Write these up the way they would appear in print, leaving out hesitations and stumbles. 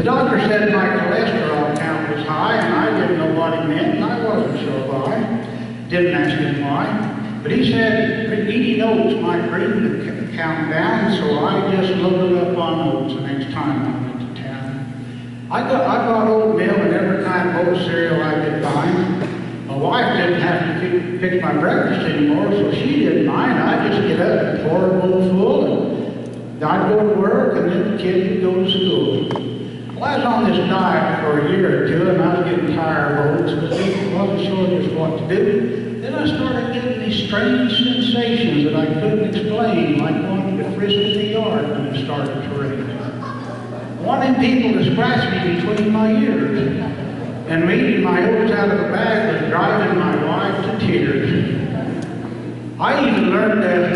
The doctor said my cholesterol count was high, and I didn't know what he meant, and I wasn't sure why. Didn't ask him why. But he said eating oats might bring the count down, so I just loaded up on oats the next time I went to town. I bought oatmeal and every kind of oat cereal I could find. My wife didn't have to fix my breakfast anymore, so she didn't mind. I'd just get up and pour a bowl full, and I'd go to work, and then the kids would go to school. Well, I was on this diet for a year or two, and I was getting tired of oats, but I wasn't sure just what to do. Then I started getting these strange sensations that I couldn't explain, like wanting to frisk in the yard when it started to rain. Wanting people to scratch me between my ears. And reading my oats out of the bag was driving my wife to tears. I even learned that,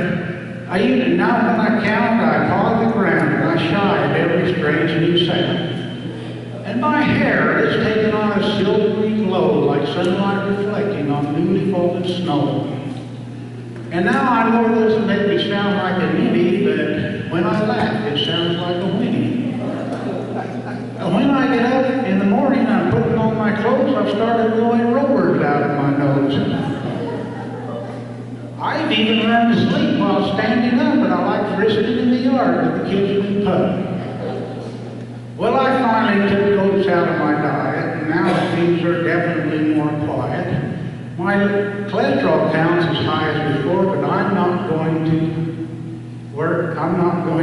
now when I count, I paw the ground and I shy at every strange new sound. And my hair is taken on a silvery glow like sunlight reflecting on newly fallen snow. And now I know this will make me sound like a ninny, but when I laugh, it sounds like a whinny. And when I get up in the morning, I'm putting on my clothes, I've started blowing rollers out of my nose. I've even learned to sleep while standing up, and I like frisking in the yard with the kids in the pub. Well, I finally took oats out of my diet, and now things are definitely more quiet. My cholesterol count's as high as before, but I'm not going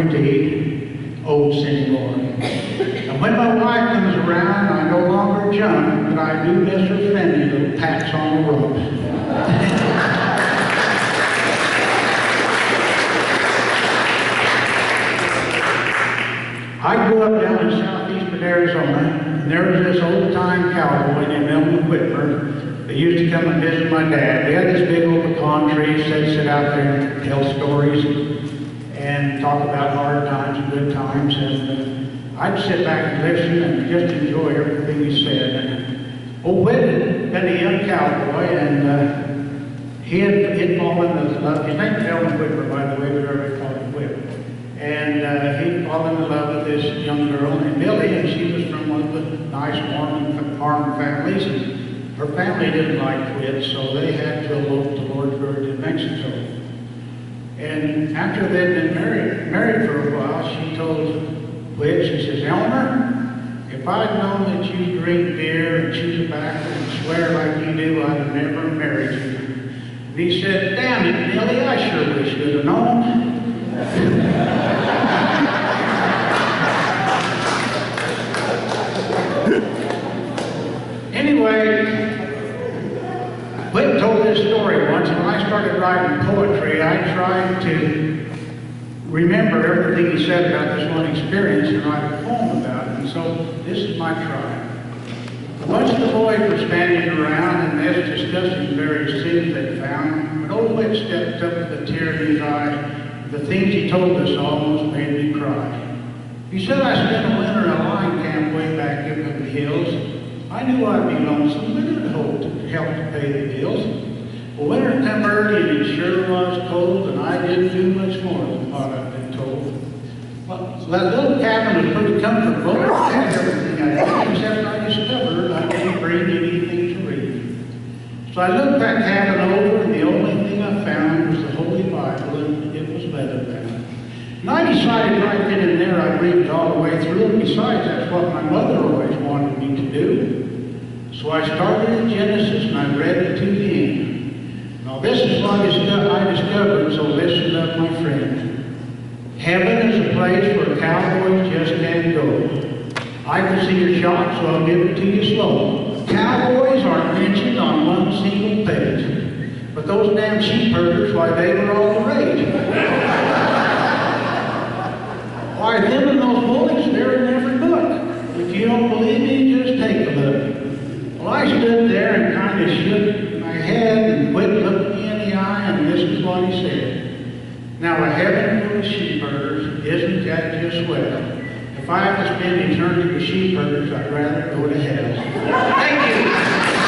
to eat oats anymore. And when my wife comes around, I no longer jump, but I do miss her friendly little pats on the ropes. I grew up down in southeastern Arizona, and there was this old-time cowboy named Elmer Whitmer that used to come and visit my dad. We had this big old pecan tree, so they'd sit out there and tell stories and talk about hard times and good times. And I'd sit back and listen and just enjoy everything he said. And old Whit had been a young cowboy, and he'd fallen in love. His name was Elmer Whitmer, by the way, but everybody called him Whit. And he'd fallen in love with this young girl named Billy, and she was from one of the nice Mormon farm families. And her family didn't like Whit, so they had to elope to Lordsburg, New Mexico. And after they'd been married for a while, she told Whit, she says, Elmer, if I'd known that you drink beer and chew tobacco and swear like you do, I'd have never married you. And he said, damn it, Billy, I sure wish you'd have known. Anyway, Whit told this story once. When I started writing poetry, I tried to remember everything he said about this one experience and write a poem about it. And so this is my try. A bunch of the boys were standing around and they were discussing various things they'd found. But old Whit stepped up with a tear in his eye. The things he told us almost made me cry. He said, I spent a winter in a line camp way back up in the hills. I knew I'd be lonesome, but it hoped to help to pay the bills. Well, winter come early and it sure was cold, and I didn't do much more than what I'd been told. Well, that little cabin was pretty comfortable. I had everything I needed, except I discovered I couldn't bring anything to read. So I looked that cabin over, and the only thing I found was the Holy Bible, and it was leather-bound. And I decided right then and there I'd read it all the way through, and besides, that's what my mother always wanted me to do. So I started in Genesis, and I read it to the end. Now this is what I discovered, so listen up, my friend. Heaven is a place where cowboys just can't go. I can see your shot, so I'll give it to you slow. Cowboys aren't mentioned on one single page. But those damn sheep herders, why, they were all the rage. Why, them and those bullocks, they're in every book. If you don't believe me, just take a look. Well, I stood there and kind of shook my head and Whit looked me in the eye, and this is what he said. Now, a heaven full of sheep herders, isn't that just swell? If I have to spend eternity with sheep herders, I'd rather go to hell. Thank you.